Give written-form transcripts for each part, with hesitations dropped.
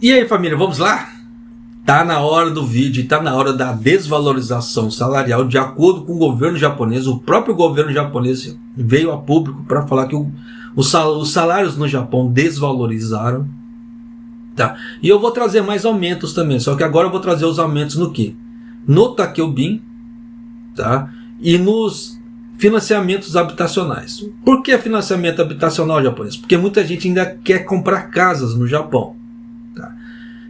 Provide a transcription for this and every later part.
E aí, família, vamos lá? Tá na hora do vídeo, tá na hora da desvalorização salarial. De acordo com o governo japonês, o próprio governo japonês veio a público para falar que os salários no Japão desvalorizaram. Tá? E eu vou trazer mais aumentos também, só que agora eu vou trazer os aumentos no quê? No Takeobin, tá? E nos financiamentos habitacionais. Por que financiamento habitacional japonês? Porque muita gente ainda quer comprar casas no Japão. Tá?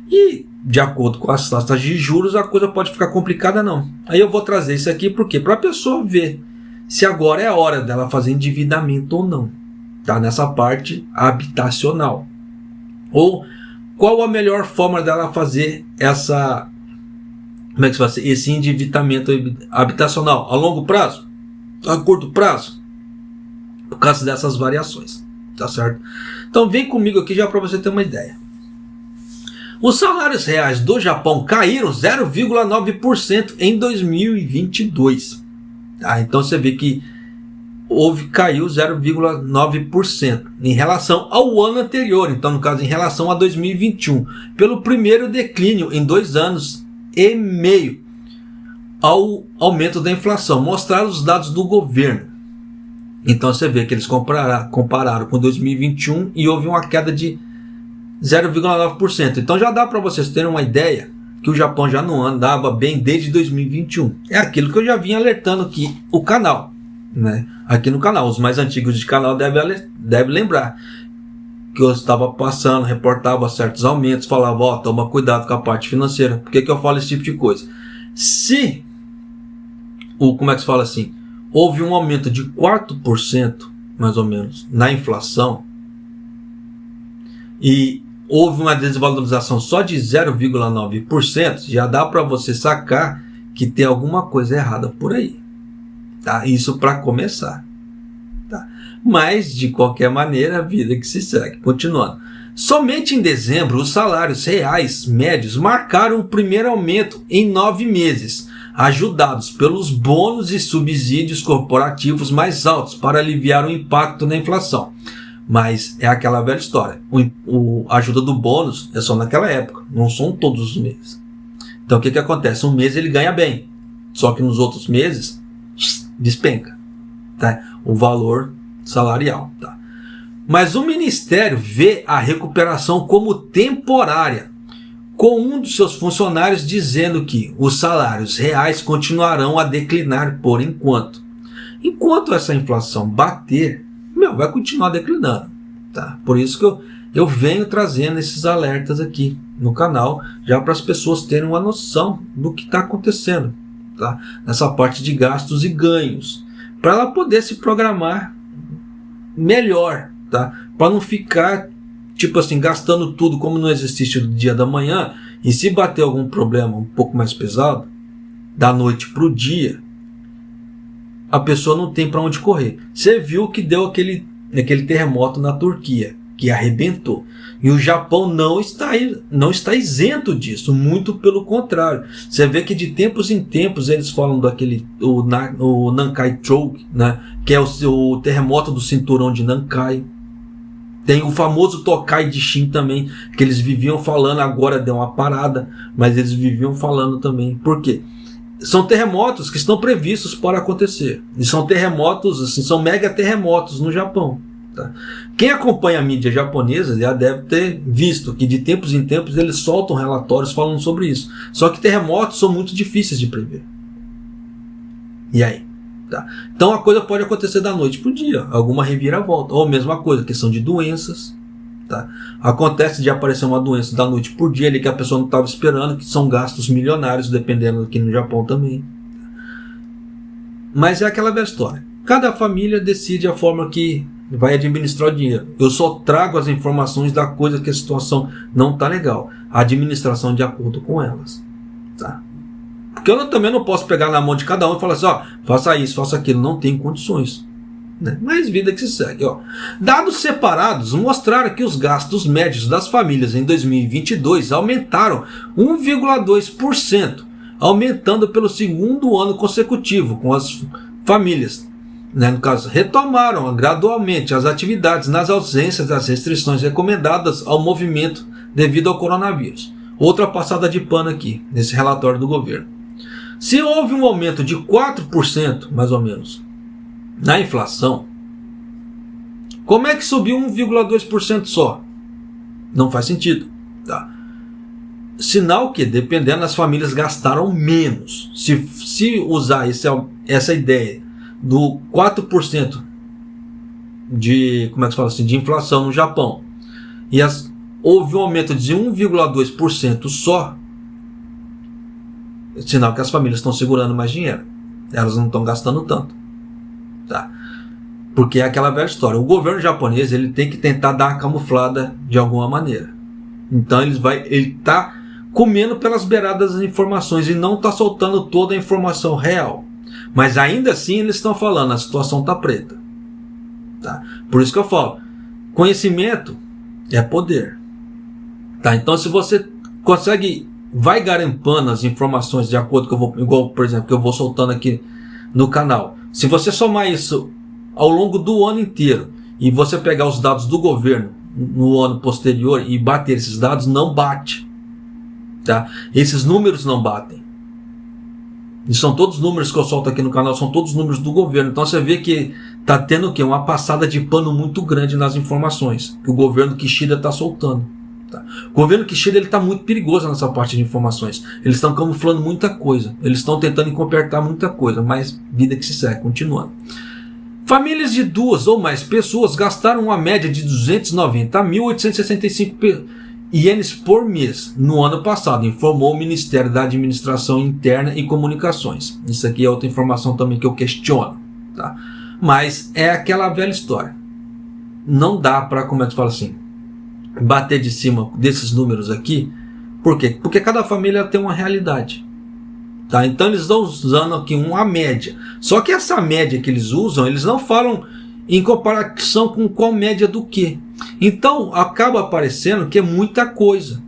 E de acordo com as taxas de juros, a coisa pode ficar complicada não. Aí eu vou trazer isso aqui porque para a pessoa ver se agora é a hora dela fazer endividamento ou não. Tá? Nessa parte habitacional. Ou qual a melhor forma dela fazer essa, como é que se faz, esse endividamento habitacional? A longo prazo? A curto prazo? Por causa dessas variações. Tá certo? Então vem comigo aqui já para você ter uma ideia. Os salários reais do Japão caíram 0,9% em 2022. Tá? Então você vê que caiu 0,9% em relação ao ano anterior. Então, no caso, em relação a 2021. Pelo primeiro declínio em 2 anos e meio ao aumento da inflação. Mostraram os dados do governo. Então você vê que eles compararam com 2021 e houve uma queda de 0,9%. Então já dá para vocês terem uma ideia que o Japão já não andava bem desde 2021. É aquilo que eu já vinha alertando aqui o canal, né? Aqui no canal, os mais antigos de canal devem lembrar que eu estava passando, reportava certos aumentos, falava, ó, toma cuidado com a parte financeira. Por que eu falo esse tipo de coisa? Se como é que se fala assim? Houve um aumento de 4%, mais ou menos, na inflação, e houve uma desvalorização só de 0,9%, já dá para você sacar que tem alguma coisa errada por aí. Tá? Isso para começar. Tá? Mas, de qualquer maneira, a vida que se segue. Continuando. Somente em dezembro, os salários reais médios marcaram o primeiro aumento em 9 meses, ajudados pelos bônus e subsídios corporativos mais altos para aliviar o impacto na inflação. Mas é aquela velha história. A ajuda do bônus é só naquela época, não são todos os meses. Então o que acontece? Um mês ele ganha bem, só que nos outros meses despenca, tá? O valor salarial. Tá? Mas o Ministério vê a recuperação como temporária, com um dos seus funcionários dizendo que os salários reais continuarão a declinar por enquanto. Enquanto essa inflação bater, vai continuar declinando. Tá? Por isso que eu venho trazendo esses alertas aqui no canal, já para as pessoas terem uma noção do que está acontecendo. Tá? Nessa parte de gastos e ganhos, para ela poder se programar melhor, tá? Para não ficar tipo assim, gastando tudo como não existisse no dia da manhã, e se bater algum problema um pouco mais pesado, da noite para o dia, a pessoa não tem para onde correr. Você viu que deu aquele terremoto na Turquia, que arrebentou. E o Japão não está isento disso, muito pelo contrário. Você vê que de tempos em tempos eles falam o Nankai Choke, né, que é o terremoto do cinturão de Nankai. Tem o famoso Tokai de Shin também, que eles viviam falando, agora deu uma parada, mas eles viviam falando também. Por quê? São terremotos que estão previstos para acontecer. E são terremotos, assim, são mega terremotos no Japão. Tá? Quem acompanha a mídia japonesa já deve ter visto que de tempos em tempos eles soltam relatórios falando sobre isso. Só que terremotos são muito difíceis de prever. E aí? Tá? Então a coisa pode acontecer da noite para o dia, alguma reviravolta. Ou a mesma coisa, questão de doenças. Tá? Acontece de aparecer uma doença da noite por dia ali que a pessoa não estava esperando, que são gastos milionários, dependendo aqui no Japão também. Mas é aquela velha história. Cada família decide a forma que vai administrar o dinheiro. Eu só trago as informações da coisa que a situação não está legal. A administração de acordo com elas. Tá? Porque eu também não posso pegar na mão de cada um e falar assim, ó, faça isso, faça aquilo. Não tem condições. Mas vida que se segue. Ó. Dados separados mostraram que os gastos médios das famílias em 2022 aumentaram 1,2%, aumentando pelo segundo ano consecutivo, com as famílias né, no caso, retomaram gradualmente as atividades nas ausências das restrições recomendadas ao movimento devido ao coronavírus. Outra passada de pano aqui, nesse relatório do governo. Se houve um aumento de 4%, mais ou menos, na inflação, como é que subiu 1,2% só? Não faz sentido. Tá? Sinal que, dependendo, as famílias gastaram menos. Se usar essa ideia do 4% de, como é que se fala assim, de inflação no Japão, e houve um aumento de 1,2% só, sinal que as famílias estão segurando mais dinheiro. Elas não estão gastando tanto. Tá? Porque é aquela velha história. O governo japonês ele tem que tentar dar uma camuflada de alguma maneira. Então ele está comendo pelas beiradas das informações e não está soltando toda a informação real. Mas ainda assim eles estão falando, a situação está preta. Tá? Por isso que eu falo, conhecimento é poder. Tá? Então se você vai garimpando as informações de acordo com igual por exemplo que eu vou soltando aqui no canal. Se você somar isso ao longo do ano inteiro e você pegar os dados do governo no ano posterior e bater esses dados, não bate. Tá? Esses números não batem. E são todos os números que eu solto aqui no canal, são todos os números do governo. Então você vê que está tendo o quê? Uma passada de pano muito grande nas informações que o governo Kishida está soltando. Tá? O governo Kishida está muito perigoso nessa parte de informações. Eles estão camuflando muita coisa. Eles estão tentando encobertar muita coisa. Mas vida que se segue, continuando. Famílias de 2 ou mais pessoas gastaram uma média de 290 a 1.865 ienes por mês no ano passado, informou o Ministério da Administração Interna e Comunicações. Isso aqui é outra informação também que eu questiono. Tá? Mas é aquela velha história. Não dá para, como é que fala assim, bater de cima desses números aqui. Por quê? Porque cada família tem uma realidade. Tá? Então eles estão usando aqui uma média. Só que essa média que eles usam, eles não falam em comparação com qual média do quê. Então acaba aparecendo que é muita coisa.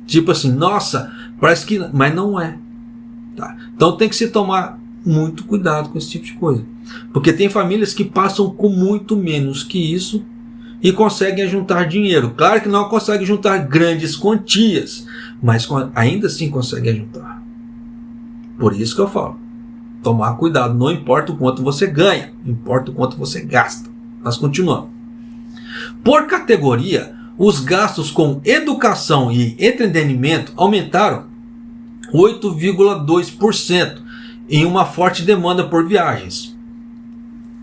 Tipo assim, nossa, parece que... Mas não é. Tá? Então tem que se tomar muito cuidado com esse tipo de coisa. Porque tem famílias que passam com muito menos que isso e conseguem juntar dinheiro. Claro que não conseguem juntar grandes quantias, mas ainda assim conseguem juntar. Por isso que eu falo, tomar cuidado, não importa o quanto você ganha, importa o quanto você gasta. Mas continuando. Por categoria, os gastos com educação e entretenimento aumentaram 8,2% em uma forte demanda por viagens.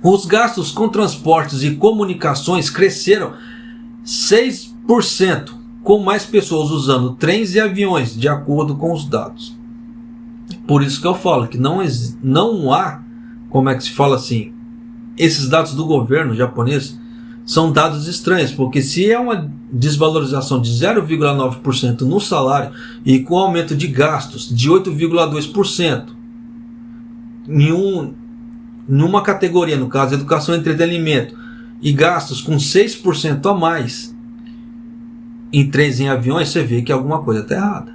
Os gastos com transportes e comunicações cresceram 6%, com mais pessoas usando trens e aviões, de acordo com os dados. Por isso que eu falo que não há, como é que se fala assim, esses dados do governo japonês são dados estranhos, porque se é uma desvalorização de 0,9% no salário e com aumento de gastos de 8,2% numa categoria, no caso educação e entretenimento, e gastos com 6% a mais em trens e em aviões, você vê que alguma coisa está errada.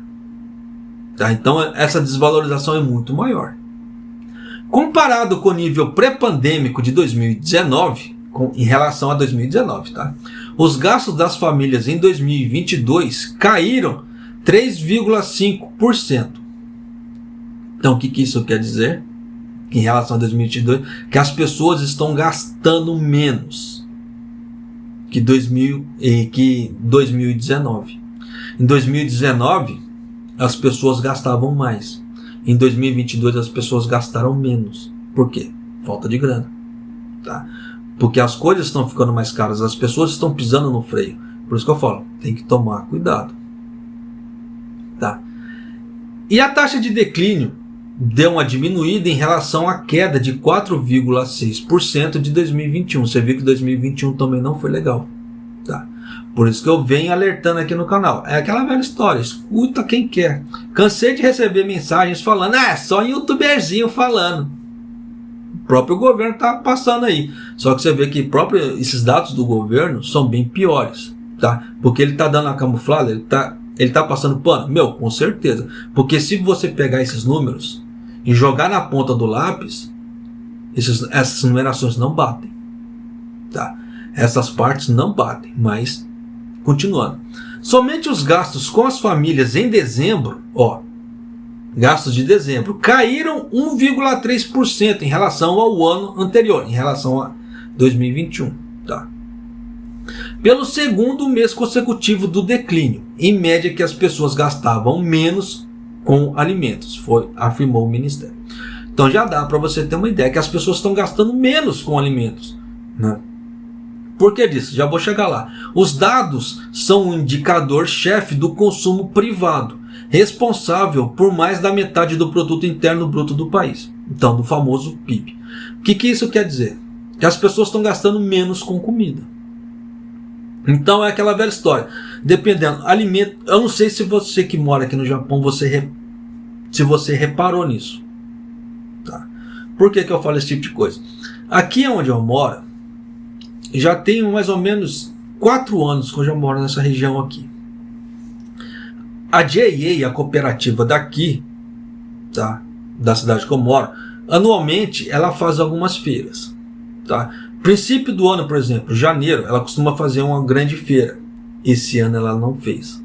Tá? Então essa desvalorização é muito maior. Comparado com o nível pré-pandêmico de 2019, em relação a 2019, tá? Os gastos das famílias em 2022 caíram 3,5%. Então o que isso quer dizer? Que em relação a 2022, que as pessoas estão gastando menos que 2019. Em 2019, as pessoas gastavam mais. Em 2022, as pessoas gastaram menos. Por quê? Falta de grana. Tá? Porque as coisas estão ficando mais caras, as pessoas estão pisando no freio. Por isso que eu falo, tem que tomar cuidado. Tá? E a taxa de declínio deu uma diminuída em relação à queda de 4,6% de 2021. Você viu que 2021 também não foi legal. Tá? Por isso que eu venho alertando aqui no canal. É aquela velha história, escuta quem quer. Cansei de receber mensagens falando, é só um youtuberzinho falando. O próprio governo está passando aí. Só que você vê que esses dados do governo são bem piores. Tá? Porque ele está dando a camuflada, ele tá passando pano. Meu, com certeza. Porque se você pegar esses números e jogar na ponta do lápis, essas numerações não batem, tá? Essas partes não batem, mas continuando. Somente os gastos com as famílias em dezembro, gastos de dezembro, caíram 1,3% em relação ao ano anterior, em relação a 2021, tá? Pelo segundo mês consecutivo do declínio, em média que as pessoas gastavam menos com alimentos, afirmou o Ministério. Então já dá para você ter uma ideia que as pessoas estão gastando menos com alimentos, né? Por que disso? Já vou chegar lá. Os dados são um indicador-chefe do consumo privado, responsável por mais da metade do produto interno bruto do país. Então, do famoso PIB. O que isso quer dizer? Que as pessoas estão gastando menos com comida. Então é aquela velha história. Dependendo, alimento. Eu não sei se você que mora aqui no Japão, se você reparou nisso. Tá? Por que eu falo esse tipo de coisa? Aqui onde eu moro, já tenho mais ou menos 4 anos que eu já moro nessa região aqui. A JA, a cooperativa daqui, tá? Da cidade que eu moro, anualmente ela faz algumas feiras. Tá? Princípio do ano, por exemplo, janeiro, ela costuma fazer uma grande feira. Esse ano ela não fez.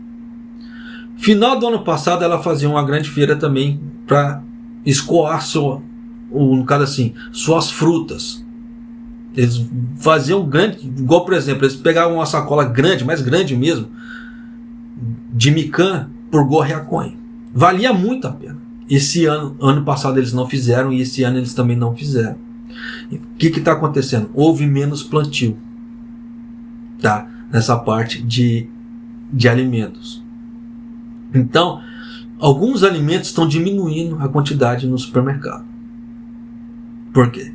Final do ano passado ela fazia uma grande feira também para escoar no caso assim, suas frutas. Eles faziam grande, igual por exemplo, eles pegavam uma sacola grande, mais grande mesmo, de mikan por Gorriacoin. Valia muito a pena. Esse ano passado eles não fizeram e esse ano eles também não fizeram. O que está acontecendo? Houve menos plantio, tá? Nessa parte de alimentos. Então, alguns alimentos estão diminuindo a quantidade no supermercado. Por quê?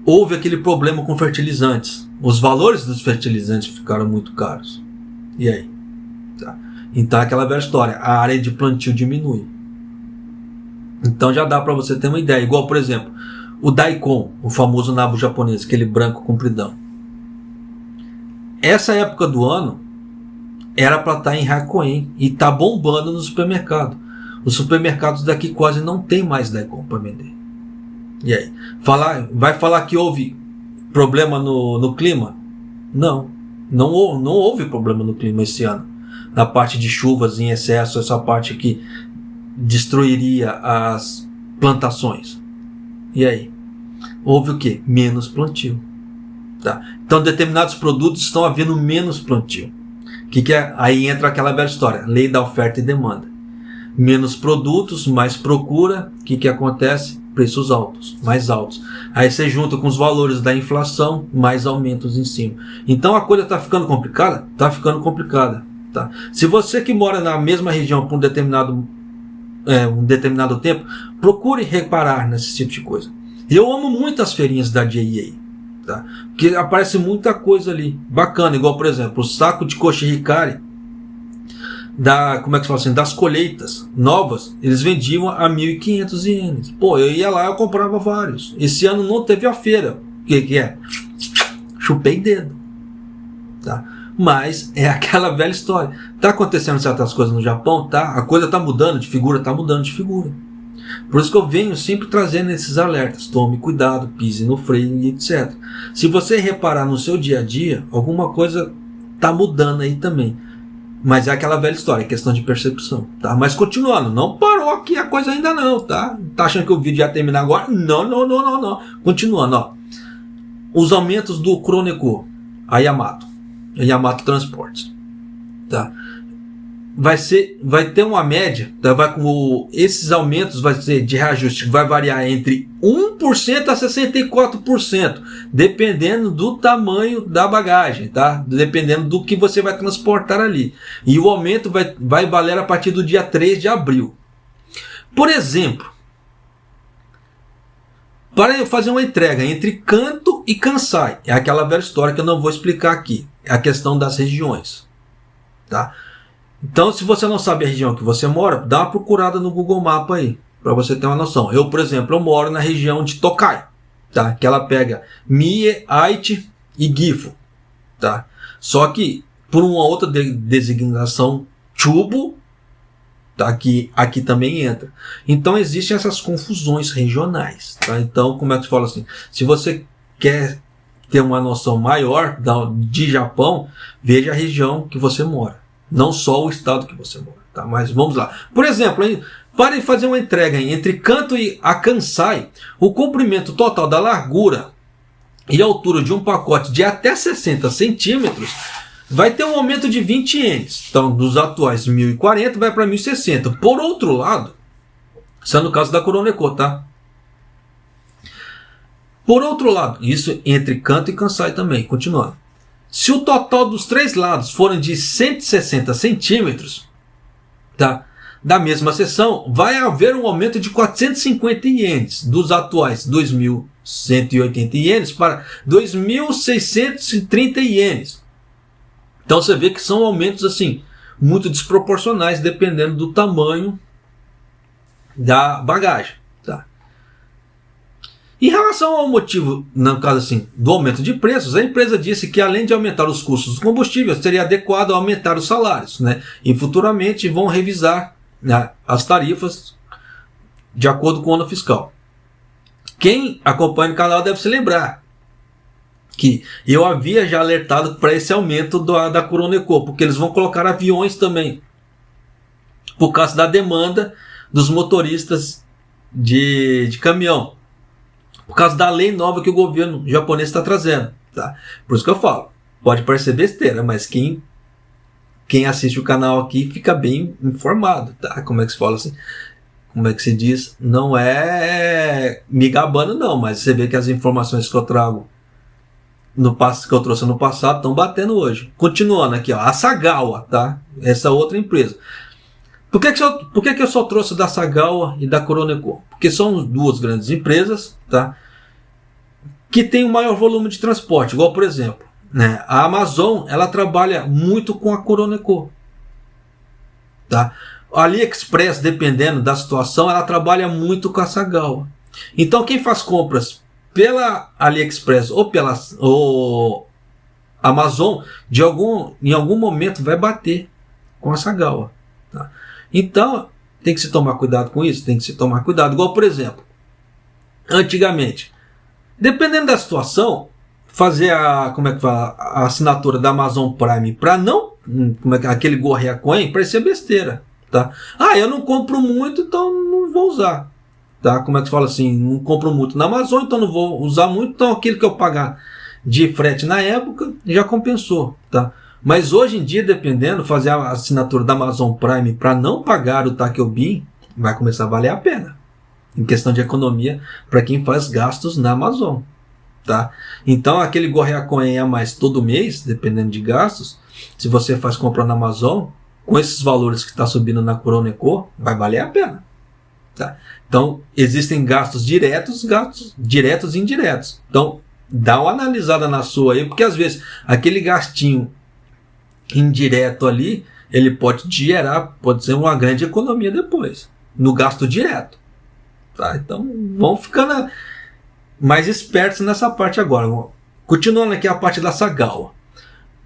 Houve aquele problema com fertilizantes. Os valores dos fertilizantes ficaram muito caros. E aí? Tá? Então, aquela velha história. A área de plantio diminui. Então, já dá para você ter uma ideia. Igual, por exemplo, o daikon, o famoso nabo japonês, aquele branco compridão. Essa época do ano era para estar em Hakkoen e está bombando no supermercado. Os supermercados daqui quase não tem mais daikon para vender. E aí? Vai falar que houve problema no clima? Não houve problema no clima esse ano. Na parte de chuvas em excesso, essa parte que destruiria as plantações. E aí? Houve o quê? Menos plantio. Tá? Então, determinados produtos estão havendo menos plantio. Que é? Aí entra aquela velha história, lei da oferta e demanda. Menos produtos, mais procura. O que acontece? Preços altos, mais altos. Aí você junta com os valores da inflação, mais aumentos em cima. Então a coisa está ficando complicada? Está ficando complicada. Tá? Se você que mora na mesma região por um determinado tempo, procure reparar nesse tipo de coisa. Eu amo muito as feirinhas da JA, tá? Porque aparece muita coisa ali bacana, igual por exemplo o saco de koshihikari das colheitas novas, eles vendiam a 1.500 ienes. Pô, eu ia lá, eu comprava vários. Esse ano não teve a feira. O que é? Chupei dedo, tá? Mas é aquela velha história. Tá acontecendo certas coisas no Japão, tá? A coisa tá mudando de figura, tá mudando de figura. Por isso que eu venho sempre trazendo esses alertas. Tome cuidado, pise no freio e etc. Se você reparar no seu dia a dia, alguma coisa tá mudando aí também. Mas é aquela velha história, questão de percepção, tá? Mas continuando, não parou aqui a coisa ainda não, tá? Tá achando que o vídeo ia terminar agora? Não. Continuando, ó. Os aumentos do Kroneco, a Yamato Transportes, tá? Vai ter uma média, tá? Esses aumentos vai ser de reajuste, vai variar entre 1% a 64%, dependendo do tamanho da bagagem, tá? Dependendo do que você vai transportar ali. E o aumento vai valer a partir do dia 3 de abril. Por exemplo, para fazer uma entrega entre Kanto e Kansai, é aquela velha história que eu não vou explicar aqui, é a questão das regiões, tá? Então, se você não sabe a região que você mora, dá uma procurada no Google Maps aí, para você ter uma noção. Eu, por exemplo, eu moro na região de Tokai, tá? Que ela pega Mie, Aichi e Gifu, tá? Só que, por uma outra designação, Chubu, tá? Aqui também entra. Então existem essas confusões regionais, tá? Então, como é que se fala assim? Se você quer ter uma noção maior de Japão, veja a região que você mora, não só o estado que você mora, tá? Mas vamos lá. Por exemplo, para fazer uma entrega entre Kanto e a Kansai, o comprimento total da largura e altura de um pacote de até 60 centímetros vai ter um aumento de 20 ienes. Então, dos atuais 1.040 vai para 1.060. Por outro lado, isso é no caso da Kuroneko, tá? Por outro lado, isso entre Kanto e Kansai também, continuando. Se o total dos três lados forem de 160 centímetros, tá? Da mesma seção, vai haver um aumento de 450 ienes, dos atuais 2.180 ienes para 2.630 ienes. Então você vê que são aumentos assim muito desproporcionais dependendo do tamanho da bagagem, tá? Em relação ao motivo, no caso assim, do aumento de preços, a empresa disse que além de aumentar os custos dos combustíveis, seria adequado aumentar os salários, né? E futuramente vão revisar, né, as tarifas de acordo com o ano fiscal. Quem acompanha o canal deve se lembrar que eu havia já alertado para esse aumento da Kuroneko, porque eles vão colocar aviões também, por causa da demanda dos motoristas de caminhão, por causa da lei nova que o governo japonês está trazendo, tá? Por isso que eu falo, pode parecer besteira, mas quem assiste o canal aqui fica bem informado, tá? Como é que se fala assim? Como é que se diz? Não é me gabando não, mas você vê que as informações que eu trago que eu trouxe no passado estão batendo hoje. Continuando aqui, ó, a Sagawa, tá? Essa outra empresa. Por que eu só trouxe da Sagawa e da Kuroneko? Porque são duas grandes empresas, tá? Que tem um maior volume de transporte. Igual, por exemplo, né? A Amazon, ela trabalha muito com a Kuroneko, tá? A AliExpress, dependendo da situação, ela trabalha muito com a Sagawa. Então, quem faz compras pela AliExpress ou Amazon, em algum momento vai bater com a Sagawa, tá? Então, tem que se tomar cuidado com isso, tem que se tomar cuidado. Igual, por exemplo, antigamente, dependendo da situação, fazer a assinatura da Amazon Prime para não, aquele Gorrea Coin, parecia besteira, tá? Eu não compro muito, então não vou usar. Tá? Como é que se fala assim? Não compro muito na Amazon, então não vou usar muito. Então aquilo que eu pagar de frete na época já compensou. Tá? Mas hoje em dia, dependendo, fazer a assinatura da Amazon Prime para não pagar o Takeo-bin vai começar a valer a pena. Em questão de economia para quem faz gastos na Amazon. Tá? Então aquele Gorrea Coin a mais todo mês, dependendo de gastos, se você faz compra na Amazon, com esses valores que está subindo na Kuroneko, vai valer a pena. Tá? Então, existem gastos diretos e indiretos. Então, dá uma analisada na sua aí, porque às vezes aquele gastinho indireto ali, ele pode ser uma grande economia depois, no gasto direto. Tá? Então, vamos ficando mais espertos nessa parte agora. Continuando aqui a parte da Sagawa,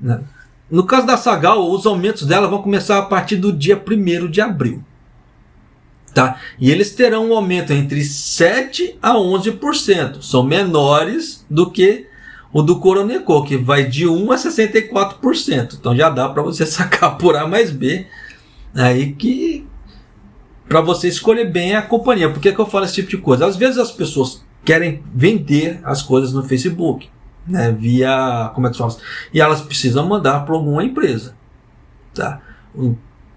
né? No caso da Sagawa, os aumentos dela vão começar a partir do dia 1º de abril. Tá? E eles terão um aumento entre 7% a 11%. São menores do que o do Kuroneko, que vai de 1% a 64%. Então já dá para você sacar por A mais B. Aí que para você escolher bem a companhia. Por que eu falo esse tipo de coisa? Às vezes as pessoas querem vender as coisas no Facebook, né, via, como é que se fala? E elas precisam mandar para alguma empresa, tá?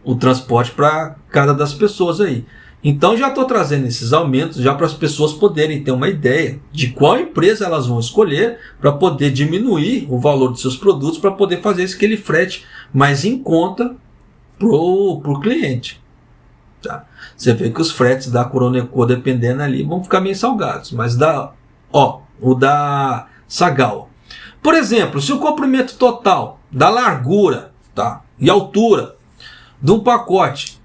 O transporte para cada das pessoas aí. Então já estou trazendo esses aumentos já para as pessoas poderem ter uma ideia de qual empresa elas vão escolher para poder diminuir o valor dos seus produtos, para poder fazer aquele frete mais em conta pro cliente. Tá? Você vê que os fretes da Kuroneko, dependendo ali, vão ficar meio salgados. Mas o da Sagawa, por exemplo, se o comprimento total da largura, tá, e altura de um pacote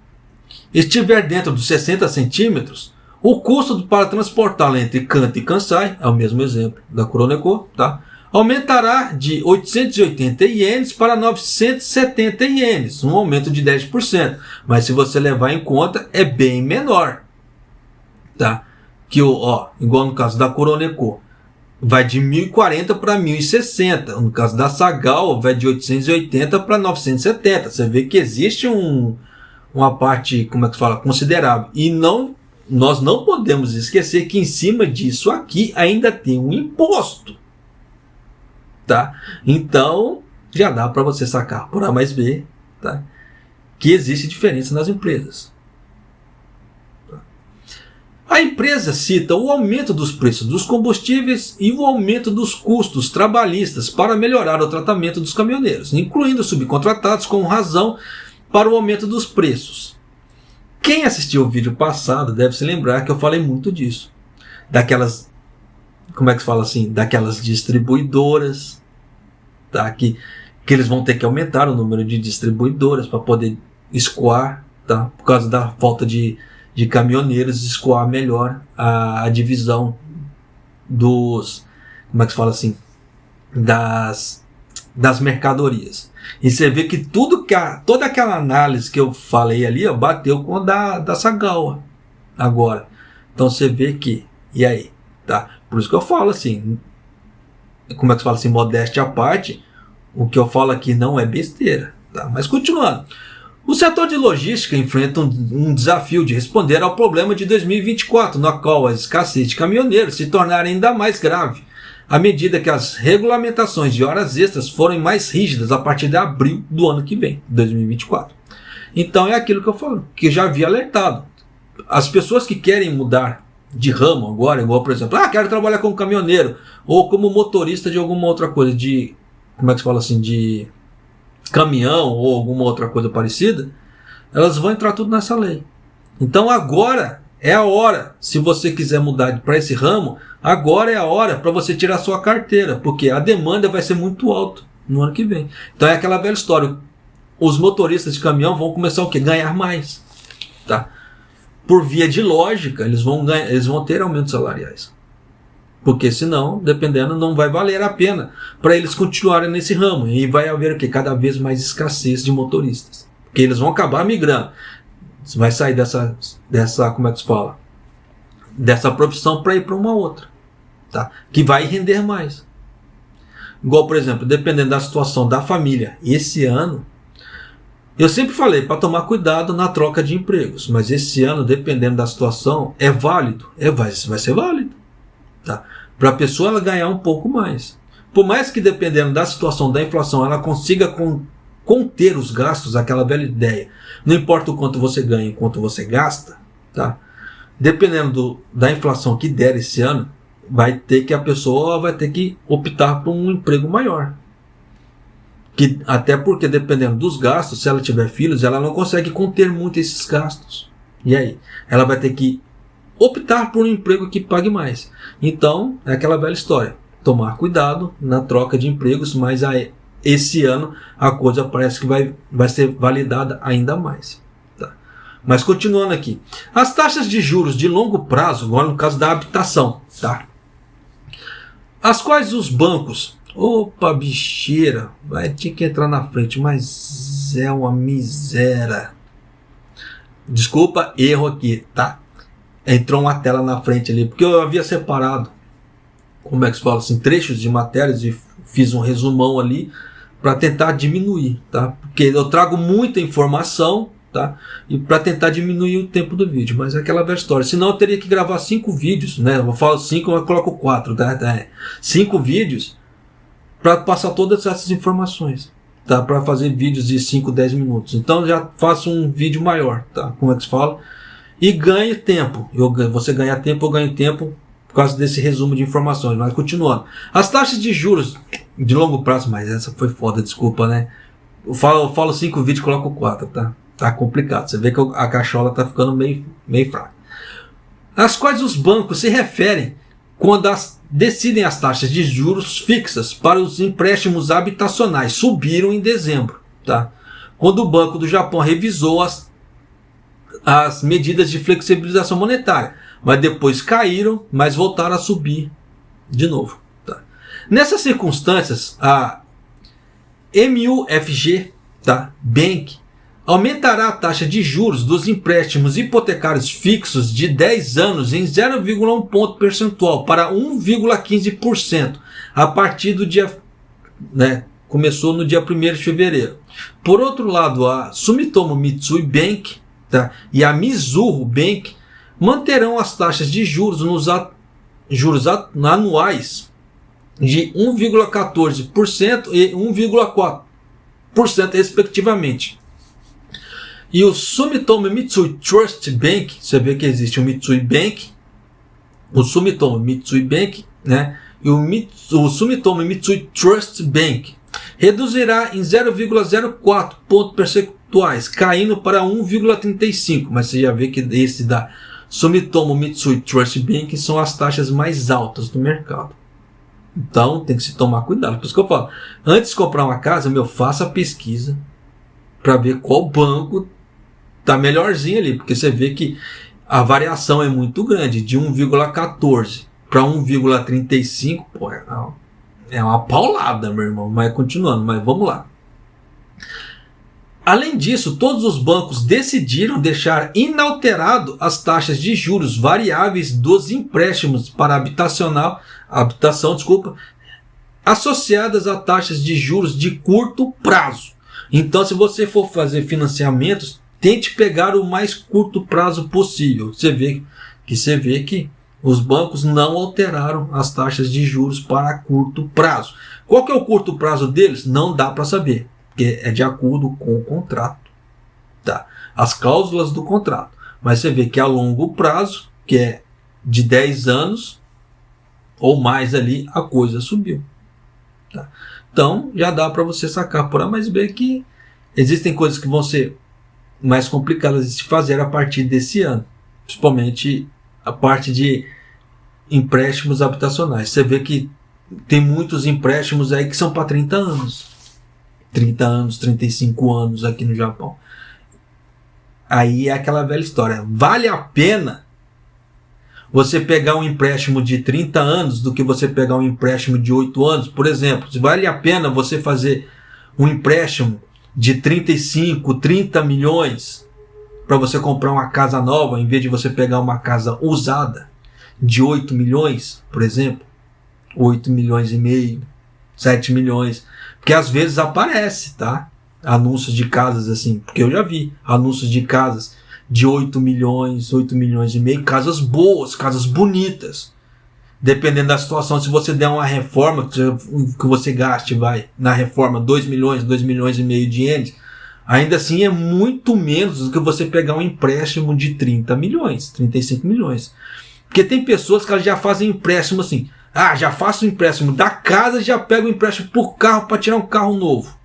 estiver dentro dos 60 centímetros, o custo para transportá-lo entre Kanto e Kansai, é o mesmo exemplo da Kuroneko, tá, aumentará de 880 ienes para 970 ienes, um aumento de 10%. Mas se você levar em conta, é bem menor. Tá? Que igual no caso da Coroneco, vai de 1.040 para 1.060. No caso da Sagal, vai de 880 para 970. Você vê que existe uma parte, considerável. E nós não podemos esquecer que em cima disso aqui ainda tem um imposto. Tá? Então, já dá para você sacar por A mais B, tá? Que existe diferença nas empresas. Tá? A empresa cita o aumento dos preços dos combustíveis e o aumento dos custos trabalhistas para melhorar o tratamento dos caminhoneiros, incluindo subcontratados, com razão para o aumento dos preços. Quem assistiu o vídeo passado deve se lembrar que eu falei muito disso. Daquelas, daquelas distribuidoras, tá? Que eles vão ter que aumentar o número de distribuidoras para poder escoar, tá? Por causa da falta de caminhoneiros, escoar melhor a divisão dos, das mercadorias. E você vê que toda aquela análise que eu falei ali, bateu com a da Sagal agora. Então você vê que, e aí, tá? Por isso que eu falo assim, modéstia à parte, o que eu falo aqui não é besteira, tá? Mas continuando. O setor de logística enfrenta um desafio de responder ao problema de 2024, na qual a escassez de caminhoneiros se tornará ainda mais grave, à medida que as regulamentações de horas extras forem mais rígidas a partir de abril do ano que vem, 2024. Então é aquilo que eu falo, que eu já havia alertado. As pessoas que querem mudar de ramo agora, igual por exemplo, quero trabalhar como caminhoneiro, ou como motorista de alguma outra coisa, de caminhão ou alguma outra coisa parecida, elas vão entrar tudo nessa lei. Então agora é a hora, se você quiser mudar para esse ramo, agora é a hora para você tirar sua carteira, porque a demanda vai ser muito alta no ano que vem. Então é aquela velha história, os motoristas de caminhão vão começar o quê? Ganhar mais, tá? Por via de lógica, eles vão ter aumentos salariais. Porque senão, dependendo, não vai valer a pena para eles continuarem nesse ramo. E vai haver o quê? Cada vez mais escassez de motoristas. Porque eles vão acabar migrando. Você vai sair dessa dessa profissão para ir para uma outra. Tá? Que vai render mais. Igual, por exemplo, dependendo da situação da família. Esse ano, eu sempre falei para tomar cuidado na troca de empregos. Mas esse ano, dependendo da situação, é válido. Vai ser válido. Tá? Para a pessoa ela ganhar um pouco mais. Por mais que dependendo da situação da inflação ela consiga conter os gastos, aquela velha ideia, não importa o quanto você ganha, o quanto você gasta, tá? Dependendo da inflação que der esse ano, a pessoa vai ter que optar por um emprego maior. Até porque dependendo dos gastos, se ela tiver filhos, ela não consegue conter muito esses gastos. E aí? Ela vai ter que optar por um emprego que pague mais. Então, é aquela velha história. Tomar cuidado na troca de empregos, mas esse ano a coisa parece que vai ser validada ainda mais. Tá? Mas continuando aqui. As taxas de juros de longo prazo, agora no caso da habitação, tá? As quais os bancos... Opa, bicheira! Tinha que entrar na frente, mas é uma miséria. Desculpa, erro aqui, tá? Entrou uma tela na frente ali, porque eu havia separado, trechos de matérias e fiz um resumão ali para tentar diminuir, tá? Porque eu trago muita informação, tá? E para tentar diminuir o tempo do vídeo, mas é aquela velha história. Senão eu teria que gravar 5 vídeos, né? Eu falo 5, eu coloco 4, tá? 5 vídeos para passar todas essas informações, tá? Para fazer vídeos de 5, 10 minutos. Então já faço um vídeo maior, tá? Como é que se fala? E ganhe tempo. Você ganha tempo, eu ganho tempo por causa desse resumo de informações. Mas continuando. As taxas de juros de longo prazo, mas essa foi foda, desculpa, né? Eu falo 5 vídeos e coloco 4, tá? Tá complicado. Você vê que a cachola tá ficando meio fraca. As quais os bancos se referem quando decidem as taxas de juros fixas para os empréstimos habitacionais subiram em dezembro, tá? Quando o Banco do Japão revisou as medidas de flexibilização monetária, mas depois caíram, mas voltaram a subir de novo. Tá? Nessas circunstâncias, a MUFG, tá, Bank, aumentará a taxa de juros dos empréstimos hipotecários fixos de 10 anos em 0,1 ponto percentual para 1,15% a partir do dia, começou no dia 1º de fevereiro. Por outro lado, a Sumitomo Mitsui Bank, tá, e a Mizuho Bank manterão as taxas de juros nos juros anuais de 1,14% e 1,4%, respectivamente. E o Sumitomo Mitsui Trust Bank, você vê que existe o Mitsui Bank, o Sumitomo Mitsui Bank, e o Sumitomo Mitsui Trust Bank reduzirá em 0,04 pontos percentuais, caindo para 1,35. Mas você já vê que esse da Sumitomo Mitsui Trust Bank são as taxas mais altas do mercado. Então tem que se tomar cuidado. Por isso que eu falo, antes de comprar uma casa, faça a pesquisa para ver qual banco está melhorzinho ali, porque você vê que a variação é muito grande, de 1,14 para 1,35, pô, é uma paulada, meu irmão. Mas continuando, mas vamos lá. Além disso, todos os bancos decidiram deixar inalterado as taxas de juros variáveis dos empréstimos para habitação, associadas a taxas de juros de curto prazo. Então, se você for fazer financiamentos, tente pegar o mais curto prazo possível. Você vê que os bancos não alteraram as taxas de juros para curto prazo. Qual que é o curto prazo deles? Não dá para saber, porque é de acordo com o contrato, tá? As cláusulas do contrato. Mas você vê que a longo prazo, que é de 10 anos ou mais ali, a coisa subiu, tá? Então já dá para você sacar por A mais B que existem coisas que vão ser mais complicadas de se fazer a partir desse ano, principalmente a parte de empréstimos habitacionais. Você vê que tem muitos empréstimos aí que são para 30 anos. 30 anos, 35 anos aqui no Japão. Aí é aquela velha história. Vale a pena você pegar um empréstimo de 30 anos do que você pegar um empréstimo de 8 anos? Por exemplo, vale a pena você fazer um empréstimo de 35, 30 milhões para você comprar uma casa nova, em vez de você pegar uma casa usada de 8 milhões, por exemplo? 8 milhões e meio, 7 milhões. Porque às vezes aparece, tá? Anúncios de casas assim, porque eu já vi anúncios de casas de 8 milhões e meio, casas boas, casas bonitas. Dependendo da situação, se você der uma reforma, que você gaste, na reforma 2 milhões e meio de ienes, ainda assim é muito menos do que você pegar um empréstimo de 30 milhões, 35 milhões. Porque tem pessoas que elas já fazem empréstimo assim, já faço o empréstimo da casa, já pego o empréstimo por carro para tirar um carro novo.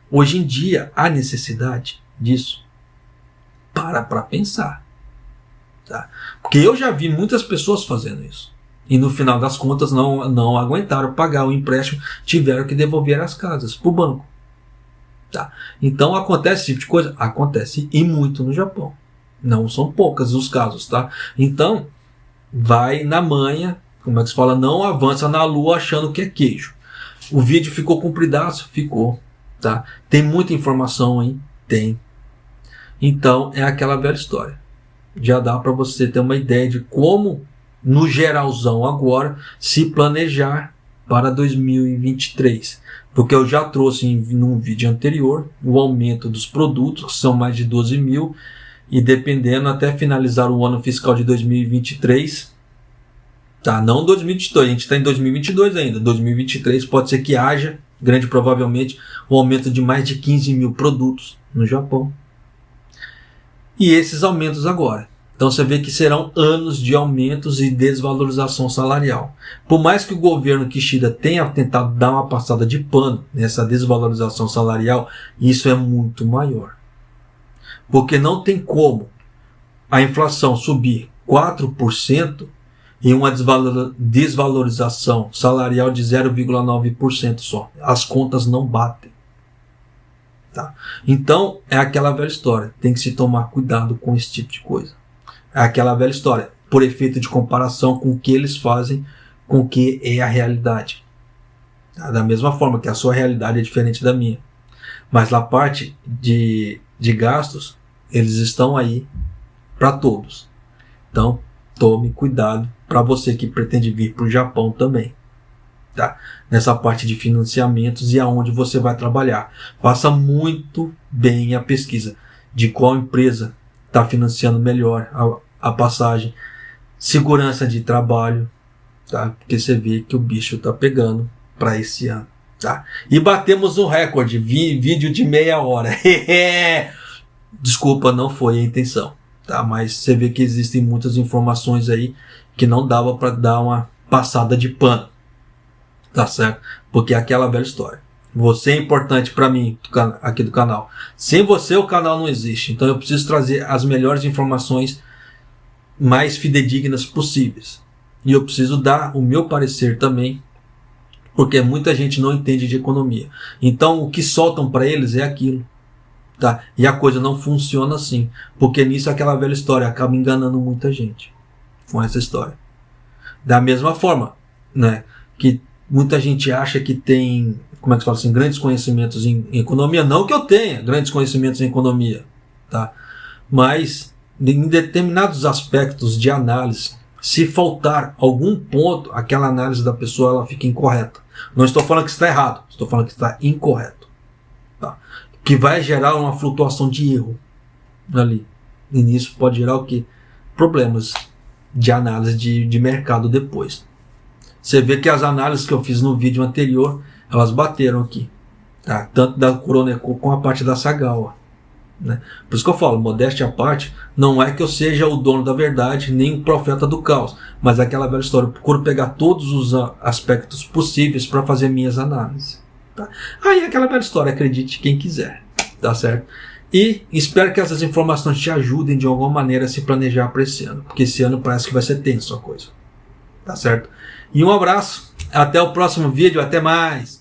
Hoje em dia, há necessidade disso? Para pensar, tá? Porque eu já vi muitas pessoas fazendo isso. E no final das contas não aguentaram pagar o empréstimo, tiveram que devolver as casas para o banco. Tá? Então acontece esse tipo de coisa? Acontece e muito no Japão. Não são poucos os casos, tá? Então, vai na manha, como é que se fala? Não avança na lua achando que é queijo. O vídeo ficou compridaço? Ficou. Tá? Tem muita informação aí? Tem. Então, é aquela velha história. Já dá para você ter uma ideia de como, no geralzão agora, se planejar para 2023. Porque eu já trouxe num vídeo anterior o aumento dos produtos, que são mais de 12 mil, e dependendo até finalizar o ano fiscal de 2023, tá? Não 2022, a gente está em 2022 ainda. 2023 pode ser que haja, grande provavelmente, um aumento de mais de 15 mil produtos no Japão. E esses aumentos agora. Então você vê que serão anos de aumentos e desvalorização salarial. Por mais que o governo Kishida tenha tentado dar uma passada de pano nessa desvalorização salarial, isso é muito maior. Porque não tem como a inflação subir 4% e uma desvalorização salarial de 0,9% só. As contas não batem. Tá? Então é aquela velha história. Tem que se tomar cuidado com esse tipo de coisa. É aquela velha história, por efeito de comparação com o que eles fazem, com o que é a realidade. Tá? Da mesma forma que a sua realidade é diferente da minha. Mas na parte de gastos, eles estão aí para todos. Então, tome cuidado para você que pretende vir para o Japão também. Tá? Nessa parte de financiamentos e aonde você vai trabalhar. Faça muito bem a pesquisa de qual empresa está financiando melhor a passagem, segurança de trabalho, tá? Porque você vê que o bicho está pegando para esse ano. Tá? E batemos um recorde, vídeo de meia hora. Desculpa, não foi a intenção. Tá? Mas você vê que existem muitas informações aí que não dava para dar uma passada de pano. Tá certo? Porque é aquela velha história. Você é importante para mim aqui do canal. Sem você o canal não existe. Então eu preciso trazer as melhores informações mais fidedignas possíveis. E eu preciso dar o meu parecer também, porque muita gente não entende de economia. Então o que soltam para eles é aquilo. Tá? E a coisa não funciona assim. Porque nisso aquela velha história acaba enganando muita gente com essa história. Da mesma forma, né, que muita gente acha que tem, como é que se fala assim, grandes conhecimentos em economia. Não que eu tenha grandes conhecimentos em economia, tá? Mas em determinados aspectos de análise, se faltar algum ponto, aquela análise da pessoa ela fica incorreta. Não estou falando que está errado, estou falando que está incorreto, tá? Que vai gerar uma flutuação de erro ali. E nisso pode gerar o quê? Problemas de análise de mercado depois. Você vê que as análises que eu fiz no vídeo anterior, elas bateram aqui. Tá? Tanto da Kuroneko com a parte da Sagawa. Né? Por isso que eu falo, modéstia à parte, não é que eu seja o dono da verdade, nem o profeta do caos. Mas é aquela velha história, eu procuro pegar todos os aspectos possíveis para fazer minhas análises. Tá? Aí é aquela velha história, acredite quem quiser. Tá certo? E espero que essas informações te ajudem de alguma maneira a se planejar para esse ano. Porque esse ano parece que vai ser tenso a coisa. Tá certo? E um abraço, até o próximo vídeo, até mais!